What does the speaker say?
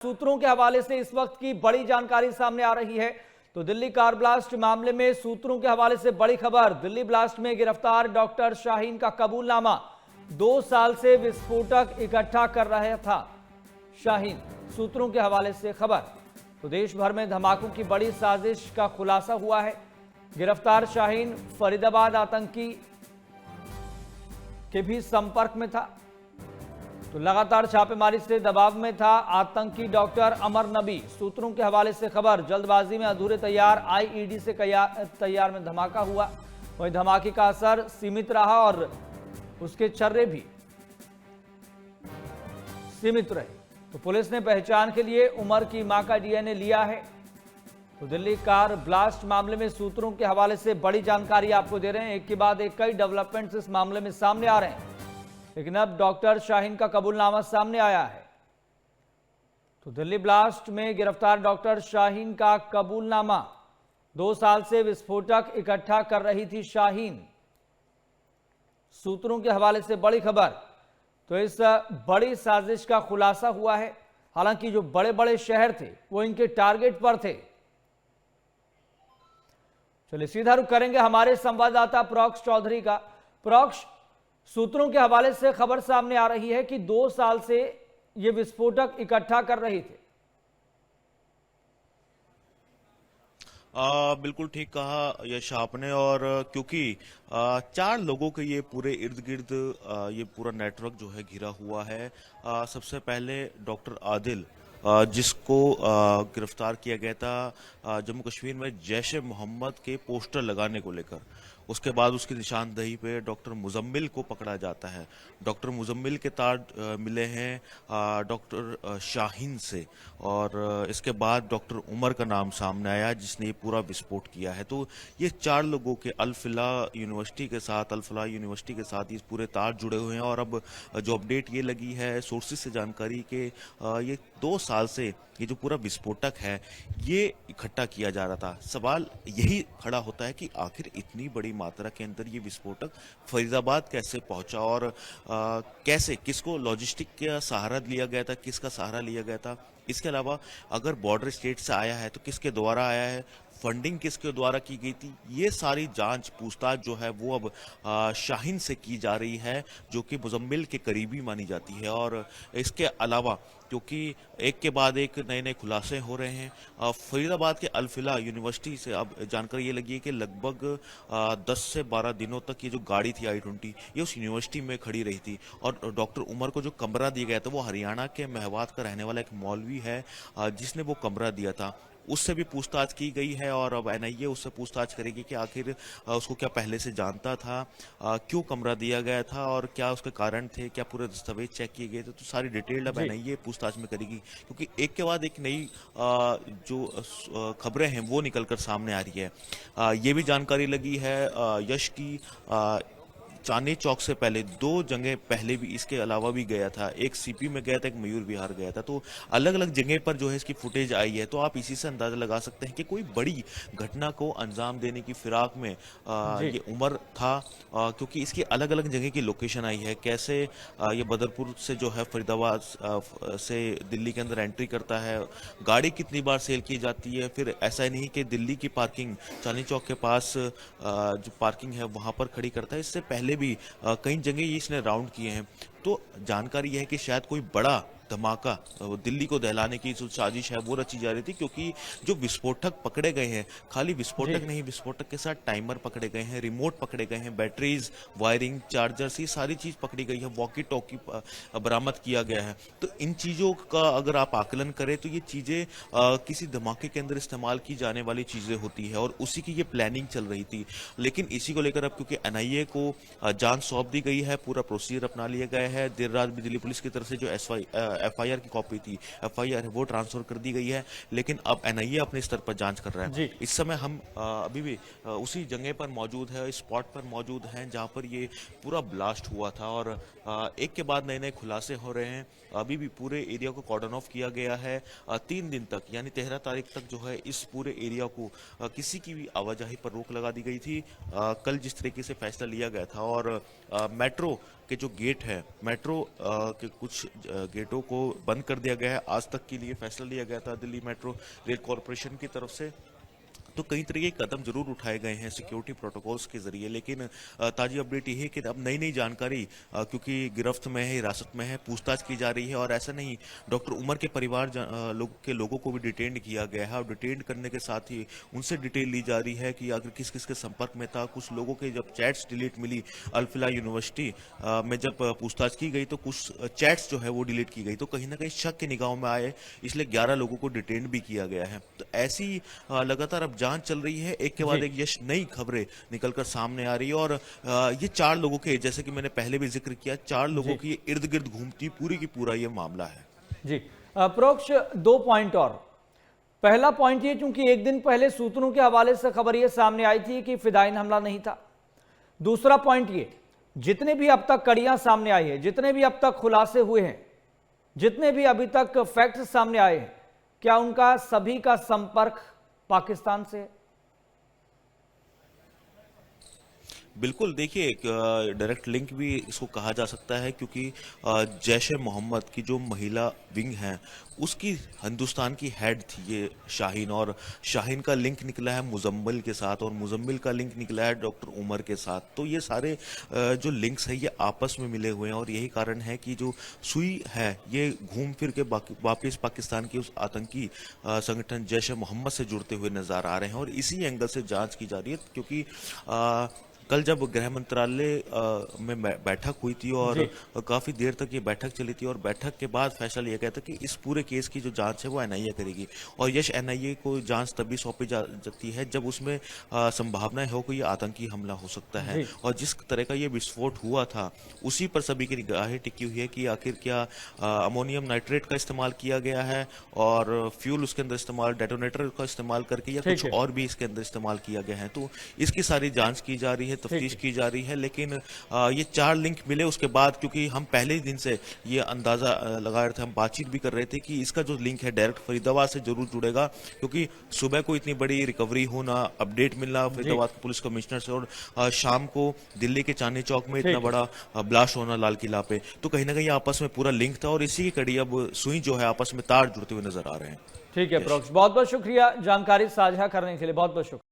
सूत्रों के हवाले से इस वक्त की बड़ी जानकारी सामने आ रही है। तो दिल्ली कार ब्लास्ट मामले में सूत्रों के हवाले से बड़ी खबर। दिल्ली ब्लास्ट में गिरफ्तार डॉक्टर शाहीन का कबूलनामा। 2 साल से विस्फोटक इकट्ठा कर रहा था शाहीन, सूत्रों के हवाले से खबर। तो देश भर में धमाकों की बड़ी साजिश का खुलासा हुआ है। गिरफ्तार शाहीन फरीदाबाद आतंकी के भी संपर्क में था। तो लगातार छापेमारी से दबाव में था आतंकी डॉक्टर अमर नबी। सूत्रों के हवाले से खबर। जल्दबाजी में अधूरे तैयार आईईडी से तैयार में धमाका हुआ। वही धमाके का असर सीमित रहा और उसके छर्रे भी सीमित रहे। तो पुलिस ने पहचान के लिए उमर की मां का डीएनए लिया है। तो दिल्ली कार ब्लास्ट मामले में सूत्रों के हवाले से बड़ी जानकारी आपको दे रहे हैं। एक के बाद एक कई डेवलपमेंट्स इस मामले में सामने आ रहे हैं, लेकिन अब डॉक्टर शाहीन का कबूलनामा सामने आया है। तो दिल्ली ब्लास्ट में गिरफ्तार डॉक्टर शाहीन का कबूलनामा। 2 साल से विस्फोटक इकट्ठा कर रही थी शाहीन, सूत्रों के हवाले से बड़ी खबर। तो इस बड़ी साजिश का खुलासा हुआ है। हालांकि जो बड़े बड़े शहर थे वो इनके टारगेट पर थे। चलिए सीधा रुख करेंगे हमारे संवाददाता प्रॉक्स चौधरी का। प्रॉक्स, सूत्रों के हवाले से खबर सामने आ रही है कि 2 साल से ये विस्फोटक इकट्ठा कर रहे थे। बिल्कुल ठीक कहा यश आपने। और क्योंकि 4 लोगों के ये पूरे इर्द गिर्द ये पूरा नेटवर्क जो है घिरा हुआ है। सबसे पहले डॉक्टर आदिल, जिसको गिरफ्तार किया गया था जम्मू कश्मीर में जैश ए मोहम्मद के पोस्टर लगाने को लेकर। उसके बाद उसकी निशानदेही पे डॉक्टर मुजम्मिल को पकड़ा जाता है। डॉक्टर मुजम्मिल के तार मिले हैं डॉक्टर शाहीन से, और इसके बाद डॉक्टर उमर का नाम सामने आया जिसने ये पूरा विस्फोट किया है। तो ये 4 लोगों के अल फलाह यूनिवर्सिटी के साथ ये पूरे तार जुड़े हुए हैं। और अब जो अपडेट ये लगी है सोर्सेज से जानकारी के ये 2 साल से ये जो पूरा विस्फोटक है ये इकट्ठा किया जा रहा था। सवाल यही खड़ा होता है कि आखिर इतनी बड़ी मात्रा के अंदर ये विस्फोटक फरीदाबाद कैसे पहुंचा, और कैसे, किसको लॉजिस्टिक का सहारा लिया गया था, किसका सहारा लिया गया था। इसके अलावा अगर बॉर्डर स्टेट से आया है तो किसके द्वारा आया है, फंडिंग किसके द्वारा की गई थी, ये सारी जांच पूछताछ जो है वो अब शाहीन से की जा रही है, जो कि मुजम्मिल के करीबी मानी जाती है। और इसके अलावा क्योंकि एक के बाद एक नए नए खुलासे हो रहे हैं, फरीदाबाद के अल फलाह यूनिवर्सिटी से अब जानकारी ये लगी है कि लगभग 10 से 12 दिनों तक ये जो गाड़ी थी i20 ये उस यूनिवर्सिटी में खड़ी रही थी। और डॉक्टर उमर को जो कमरा दिया गया था वो हरियाणा के मेवात का रहने वाला एक मौलवी है जिसने वो कमरा दिया था। उससे भी पूछताछ की गई है और अब एनआईए उससे पूछताछ करेगी कि आखिर उसको क्या पहले से जानता था, क्यों कमरा दिया गया था और क्या उसके कारण थे, क्या पूरे दस्तावेज चेक किए गए थे। तो सारी डिटेल अब एनआईए पूछताछ में करेगी, क्योंकि एक के बाद एक नई जो खबरें हैं वो निकलकर सामने आ रही है। ये भी जानकारी लगी है यश की चांदनी चौक से पहले 2 जगह पहले भी इसके अलावा भी गया था। एक सीपी में गया था, एक मयूर विहार गया था। तो अलग अलग जगह पर जो है इसकी फुटेज आई है। तो आप इसी से अंदाजा लगा सकते हैं कि कोई बड़ी घटना को अंजाम देने की फिराक में ये उमर था, क्योंकि इसकी अलग अलग जगह की लोकेशन आई है। कैसे ये बदरपुर से जो है फरीदाबाद से दिल्ली के अंदर एंट्री करता है, गाड़ी कितनी बार सेल की जाती है। फिर ऐसा नहीं कि दिल्ली की पार्किंग चांदनी चौक के पास जो पार्किंग है वहां पर खड़ी करता है, इससे पहले भी कई जगह इसने राउंड किए हैं। तो जानकारी यह है कि शायद कोई बड़ा धमाका दिल्ली को दहलाने की जो साजिश है वो रची जा रही थी, क्योंकि जो विस्फोटक पकड़े गए हैं, खाली विस्फोटक नहीं, विस्फोटक के साथ टाइमर पकड़े गए हैं, रिमोट पकड़े गए हैं, बैटरीज, वायरिंग, चार्जर्स, ये सारी चीज पकड़ी गई है, वॉकी टॉकी बरामद किया गया है। तो इन चीजों का अगर आप आकलन करें तो ये चीजें किसी धमाके के अंदर इस्तेमाल की जाने वाली चीजें होती है और उसी की ये प्लानिंग चल रही थी। लेकिन इसी को लेकर अब क्योंकि एनआईए को जांच सौंप दी गई है, पूरा प्रोसीजर अपना लिया गया है। देर रात भी दिल्ली पुलिस की तरफ से जो एफआईआर की कॉपी थी, एफआईआर वो ट्रांसफर कर दी गई है, लेकिन अब एनआईए अपने स्तर पर जांच कर रहा है। इस समय हम अभी भी उसी जगह पर मौजूद है, स्पॉट पर मौजूद हैं जहां पर ये पूरा ब्लास्ट हुआ था। और एक के बाद नए नए खुलासे हो रहे हैं। अभी भी पूरे एरिया को कॉर्डन ऑफ किया गया है। 3 दिन तक यानी 13 तारीख तक जो है इस पूरे एरिया को किसी की भी आवाजाही पर रोक लगा दी गई थी। कल जिस तरीके से फैसला लिया गया था, और मेट्रो के जो गेट है, मेट्रो के कुछ गेटों को बंद कर दिया गया है। आज तक के लिए फैसला लिया गया था दिल्ली मेट्रो रेल कॉरपोरेशन की तरफ से। तो कई तरह के कदम जरूर उठाए गए हैं सिक्योरिटी प्रोटोकॉल्स के जरिए, लेकिन ताजी अपडेट ये है कि अब नई नई जानकारी, क्योंकि गिरफ्त में है, हिरासत में है, पूछताछ की जा रही है। और ऐसा नहीं, डॉक्टर उमर के परिवार लोगों को भी डिटेन किया गया है और डिटेन करने के साथ ही उनसे डिटेल ली जा रही है कि आखिर किस किस के संपर्क में था। कुछ लोगों के जब चैट्स डिलीट मिली अल्फिला यूनिवर्सिटी में, जब पूछताछ की गई तो कुछ चैट्स जो है वो डिलीट की गई, तो कहीं ना कहीं शक के निगाहों में आए, इसलिए 11 लोगों को डिटेन भी किया गया है। तो ऐसी लगातार अब जांच चल रही है, एक के बाद एक यश नई खबरें निकलकर सामने आ रही है। और ये 4 लोगों के, जैसे कि मैंने पहले भी जिक्र किया, 4 लोगों की इर्द गिर्द घूमती पूरी की पूरा ये मामला है। जी प्रोक्ष, 2 पॉइंट और। पहला पॉइंट ये, चूंकि एक दिन पहले सूत्रों के हवाले से खबर ये सामने आई थी कि फिदायीन हमला नहीं था। दूसरा पॉइंट ये, जितने भी अब तक कड़ियां सामने आई है, जितने भी अब तक खुलासे हुए हैं, जितने भी अभी तक फैक्ट्स सामने आए हैं, क्या उनका सभी का संपर्क पाकिस्तान से? बिल्कुल, देखिए एक डायरेक्ट लिंक भी इसको कहा जा सकता है, क्योंकि जैश ए मोहम्मद की जो महिला विंग है उसकी हिंदुस्तान की हेड थी ये शाहीन, और शाहीन का लिंक निकला है मुजम्मिल के साथ और मुजम्मिल का लिंक निकला है डॉक्टर उमर के साथ। तो ये सारे जो लिंक्स है ये आपस में मिले हुए हैं और यही कारण है कि जो सुई है ये घूम फिर के वापस पाकिस्तान की उस आतंकी संगठन जैश ए मोहम्मद से जुड़ते हुए नजर आ रहे हैं। और इसी एंगल से जांच की जा रही है, क्योंकि कल जब गृह मंत्रालय में बैठक हुई थी और काफी देर तक ये बैठक चली थी, और बैठक के बाद फैसला लिया गया था कि इस पूरे केस की जो जांच है वो एनआईए करेगी। और यश एनआईए को जांच तभी सौंपी जाती है जब उसमें संभावना हो कि ये आतंकी हमला हो सकता है। और जिस तरह का ये विस्फोट हुआ था उसी पर सभी की निगाहें टिकी हुई है कि आखिर क्या अमोनियम नाइट्रेट का इस्तेमाल किया गया है और फ्यूल उसके अंदर इस्तेमाल, डेटोनेटर का इस्तेमाल करके, या कुछ और भी इसके अंदर इस्तेमाल किया गया है। तो इसकी सारी जांच की जा रही है, तफ्तीश की जा रही है। लेकिन ये 4 लिंक मिले उसके बाद, क्योंकि हम पहले ही दिन से ये अंदाजा लगा रहे थे, हम बातचीत भी कर रहे थे कि इसका जो लिंक है डायरेक्ट फरीदाबाद से जरूर जुड़ेगा, क्योंकि सुबह को इतनी बड़ी रिकवरी होना, अपडेट मिलना फरीदाबाद पुलिस कमिश्नर से, और शाम को दिल्ली के चांदनी चौक में इतना बड़ा ब्लास्ट होना लाल किला पे, तो कहीं ना कहीं आपस में पूरा लिंक था और इसी की कड़ी अब सुई जो है आपस में तार जुड़ते हुए नजर आ रहे हैं। ठीक है प्रोक्ष, बहुत बहुत शुक्रिया जानकारी साझा करने के लिए, बहुत बहुत शुक्रिया।